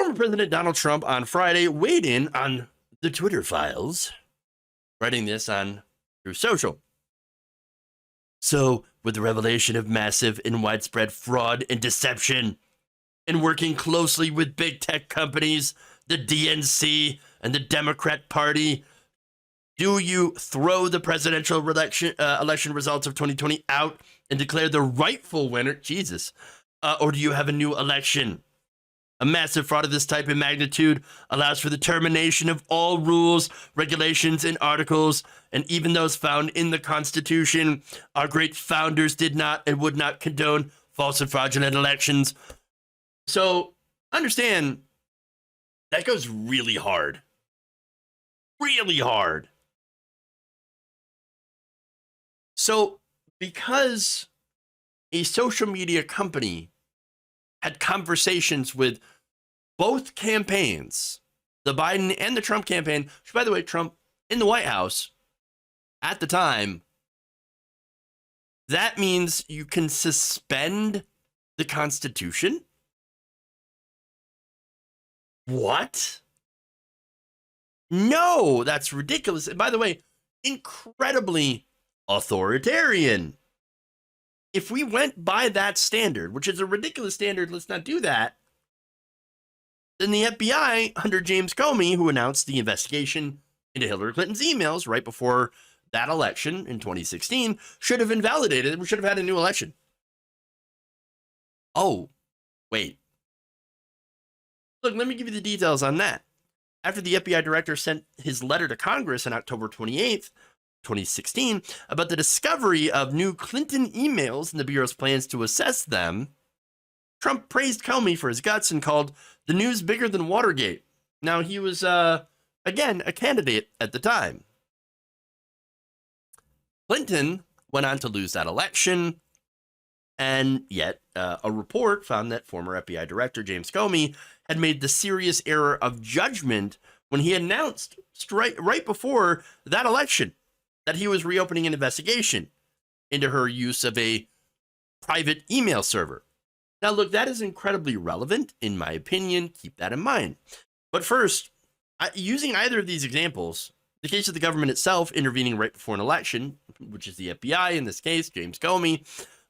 Former President Donald Trump on Friday weighed in on the Twitter files, writing this on Truth Social. So, with the revelation of massive and widespread fraud and deception, and working closely with big tech companies, the DNC, and the Democrat Party, do you throw the presidential election results of 2020 out and declare the rightful winner? Jesus. Or do you have a new election? A massive fraud of this type and magnitude allows for the termination of all rules, regulations, and articles, and even those found in the Constitution. Our great founders did not and would not condone false and fraudulent elections. So understand that goes really hard. Really hard. So because a social media company had conversations with both campaigns, the Biden and the Trump campaign, which, by the way, Trump in the White House at the time, that means you can suspend the Constitution? What? No, that's ridiculous. And by the way, incredibly authoritarian. If we went by that standard, which is a ridiculous standard, let's not do that, then the FBI, under James Comey, who announced the investigation into Hillary Clinton's emails right before that election in 2016, should have invalidated it. We should have had a new election. Oh, wait. Look, let me give you the details on that. After the FBI director sent his letter to Congress on October 28th, 2016, about the discovery of new Clinton emails and the Bureau's plans to assess them, Trump praised Comey for his guts and called the news bigger than Watergate. Now, he was, again, a candidate at the time. Clinton went on to lose that election, and yet a report found that former FBI Director James Comey had made the serious error of judgment when he announced right before that election that he was reopening an investigation into her use of a private email server. Now, look, that is incredibly relevant, in my opinion. Keep that in mind. But first, using either of these examples, the case of the government itself intervening right before an election, which is the FBI in this case, James Comey,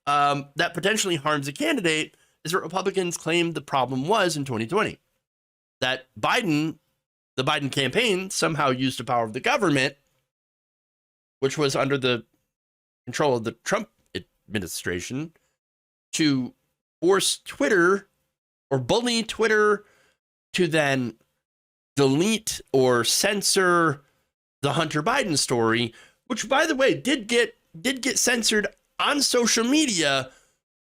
that potentially harms a candidate, is what Republicans claimed the problem was in 2020. That the Biden campaign somehow used the power of the government, which was under the control of the Trump administration, to force Twitter or bully Twitter to then delete or censor the Hunter Biden story, which, by the way, did get censored on social media,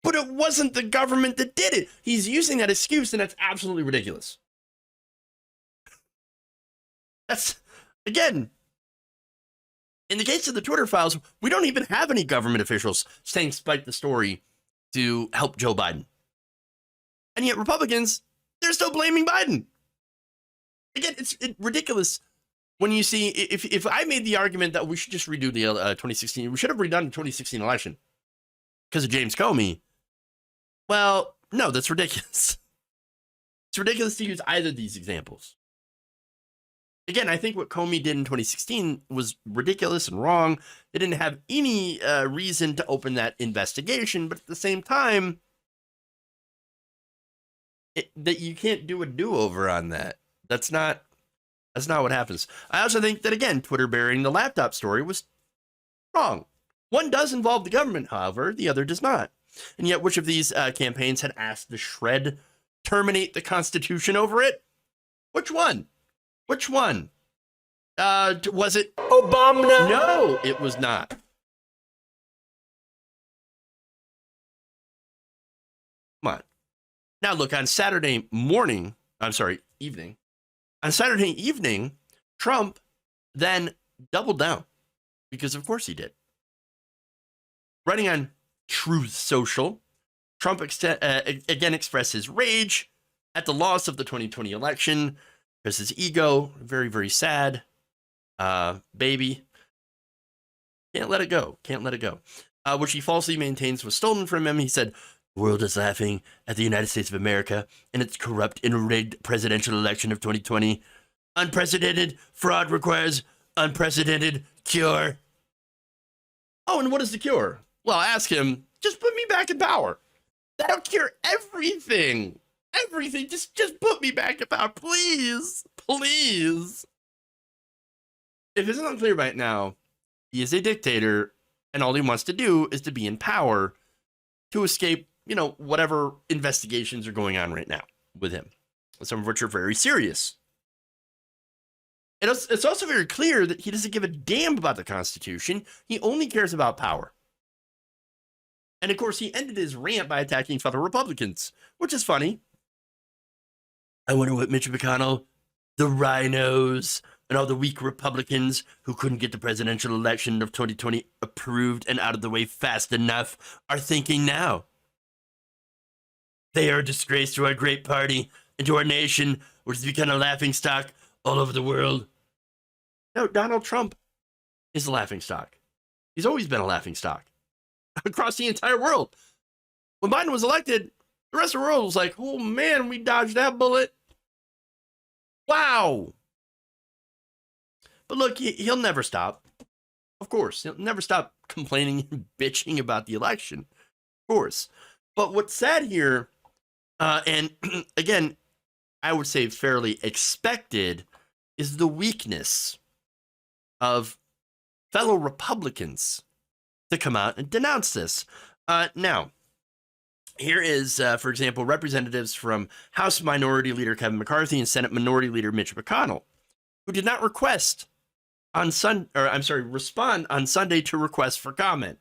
but it wasn't the government that did it. He's using that excuse, and that's absolutely ridiculous. That's, again, in the case of the Twitter files, we don't even have any government officials saying spike the story to help Joe Biden. And yet Republicans, they're still blaming Biden. Again, it's ridiculous when you see, if I made the argument that we should just redo the 2016, we should have redone the 2016 election because of James Comey. Well, no, that's ridiculous. It's ridiculous to use either of these examples. Again, I think what Comey did in 2016 was ridiculous and wrong. They didn't have any reason to open that investigation, but at the same time, that you can't do a do-over on that. That's not what happens. I also think that, again, Twitter burying the laptop story was wrong. One does involve the government, however, the other does not. And yet, which of these campaigns had asked to terminate the Constitution over it? Which one? Which one? Was it Obama? No, it was not. Come on. Now, look, on Saturday evening, on Saturday evening, Trump then doubled down, because of course he did. Writing on Truth Social, Trump again expressed his rage at the loss of the 2020 election, because his ego, very, very sad, baby, can't let it go, which he falsely maintains was stolen from him. He said, The world is laughing at the United States of America and its corrupt and rigged presidential election of 2020. Unprecedented fraud requires unprecedented cure. Oh, and what is the cure? Well, ask him. Just put me back in power. That'll cure everything. Everything. Just put me back in power, please. Please. If it's not clear right now, he is a dictator, and all he wants to do is to be in power to escape, whatever investigations are going on right now with him, some of which are very serious. It's also very clear that he doesn't give a damn about the Constitution. He only cares about power. And of course, he ended his rant by attacking fellow Republicans, which is funny. I wonder what Mitch McConnell, the rhinos, and all the weak Republicans who couldn't get the presidential election of 2020 approved and out of the way fast enough are thinking now. They are a disgrace to our great party and to our nation, which has become a laughingstock all over the world. No, Donald Trump is a laughingstock. He's always been a laughingstock across the entire world. When Biden was elected, the rest of the world was like, oh man, we dodged that bullet. Wow. But look, he'll never stop. Of course, he'll never stop complaining and bitching about the election. Of course. But what's sad here, and again, I would say fairly expected, is the weakness of fellow Republicans to come out and denounce this. Now, here is, for example, representatives from House Minority Leader Kevin McCarthy and Senate Minority Leader Mitch McConnell, who did not respond on Sunday to requests for comment.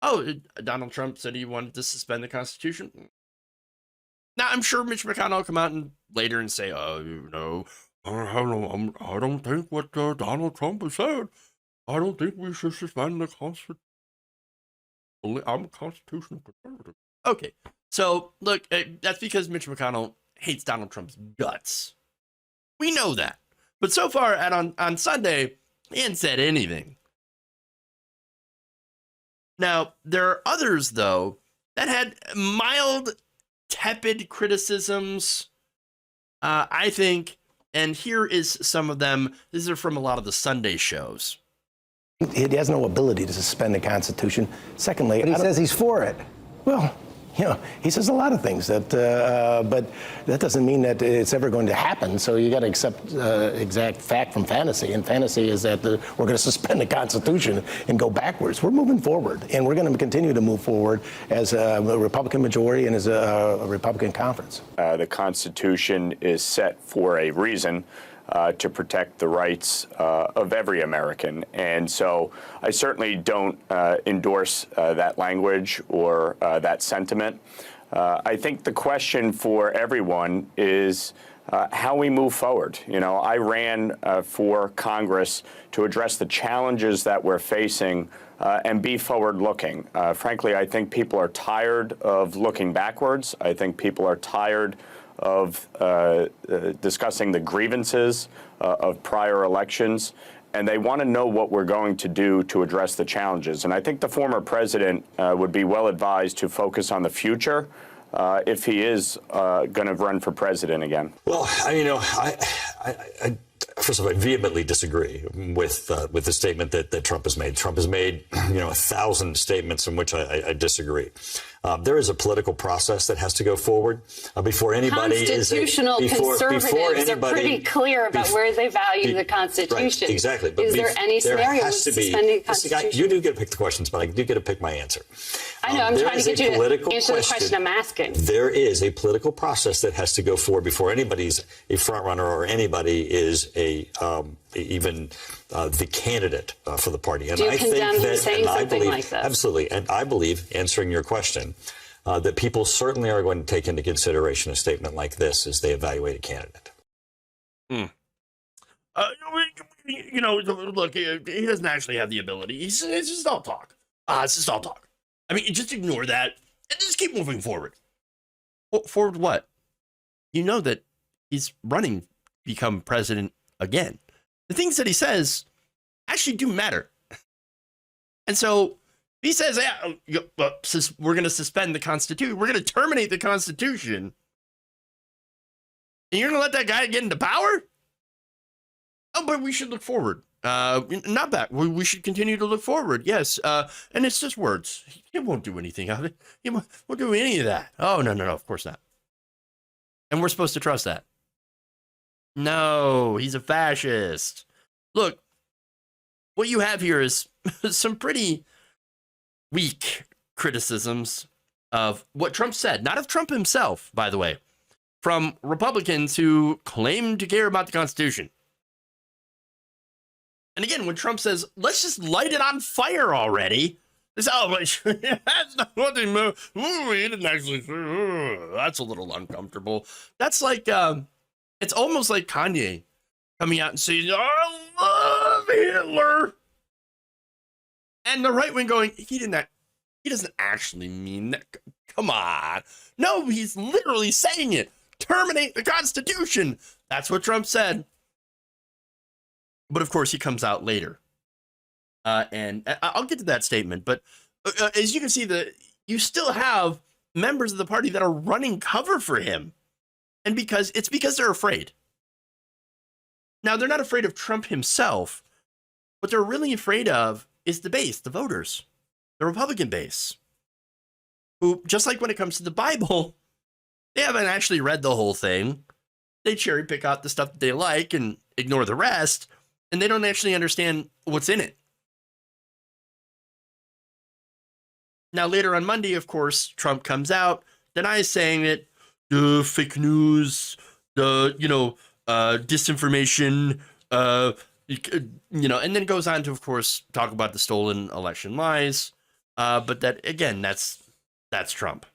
Oh, Donald Trump said he wanted to suspend the Constitution. Now, I'm sure Mitch McConnell will come out and later and say, I don't think what Donald Trump has said. I don't think we should suspend the Constitution. I'm a constitutional conservative. Okay, so look, that's because Mitch McConnell hates Donald Trump's guts. We know that. But so far, on Sunday, he hadn't said anything. Now, there are others, though, that had mild, tepid criticisms, I think, and here is some of them. These are from a lot of the Sunday shows. He has no ability to suspend the Constitution. Secondly, but he says he's for it. Well, he says a lot of things but that doesn't mean that it's ever going to happen. So you got to accept exact fact from fantasy. And fantasy is that we're going to suspend the Constitution and go backwards. We're moving forward, and we're going to continue to move forward as a Republican majority and as a Republican conference. The Constitution is set for a reason. To protect the rights of every American. And so I certainly don't endorse that language or that sentiment. I think the question for everyone is how we move forward. I ran for Congress to address the challenges that we're facing and be forward-looking. Frankly, I think people are tired of looking backwards. I think people are tired of discussing the grievances of prior elections, and they want to know what we're going to do to address the challenges. And I think the former president would be well advised to focus on the future if he is going to run for president again. Well, I first of all, I vehemently disagree with the statement that Trump has made. Trump has made 1,000 statements in which I disagree. There is a political process that has to go forward before anybody constitutional conservatives are pretty clear about where they value the Constitution. Right, exactly. But is there any scenario with suspending the Constitution? You do get to pick the questions, but I do get to pick my answer. I know. I'm trying to get you to answer the question I'm asking. There is a political process that has to go forward before anybody's a front runner or anybody is even the candidate for the party. And do you I condemn think him saying something like this? Absolutely. And I believe, answering your question, that people certainly are going to take into consideration a statement like this as they evaluate a candidate. Look, he doesn't actually have the ability. It's just all talk. It's just all talk. I mean, just ignore that and just keep moving forward. Forward what? You know that he's running to become president again. The things that he says actually do matter. And so He says, yeah, we're going to suspend the Constitution. We're going to terminate the Constitution. And you're going to let that guy get into power? Oh, but we should look forward. Not back. We should continue to look forward. Yes. And it's just words. He won't do anything of it. He won't do any of that. Oh, no, of course not. And we're supposed to trust that. No, he's a fascist. Look, what you have here is some pretty weak criticisms of what Trump said, not of Trump himself, by the way, from Republicans who claim to care about the Constitution. And again, when Trump says, let's just light it on fire already, it's, that's not what they meant. He didn't actually say, that's a little uncomfortable. That's like, it's almost like Kanye coming out and saying, I love Hitler. And the right wing going, he doesn't actually mean that. Come on. No, he's literally saying it. Terminate the Constitution. That's what Trump said. But of course, he comes out later. And I'll get to that statement. But as you can see, you still have members of the party that are running cover for him. And because they're afraid. Now, they're not afraid of Trump himself. What they're really afraid of is the base, the voters, the Republican base, who, just like when it comes to the Bible, they haven't actually read the whole thing. They cherry pick out the stuff that they like and ignore the rest, and they don't actually understand what's in it. Now, later on Monday, of course, Trump comes out, denies saying that the fake news, the, disinformation, and then goes on to, of course, talk about the stolen election lies. But that, again, that's Trump.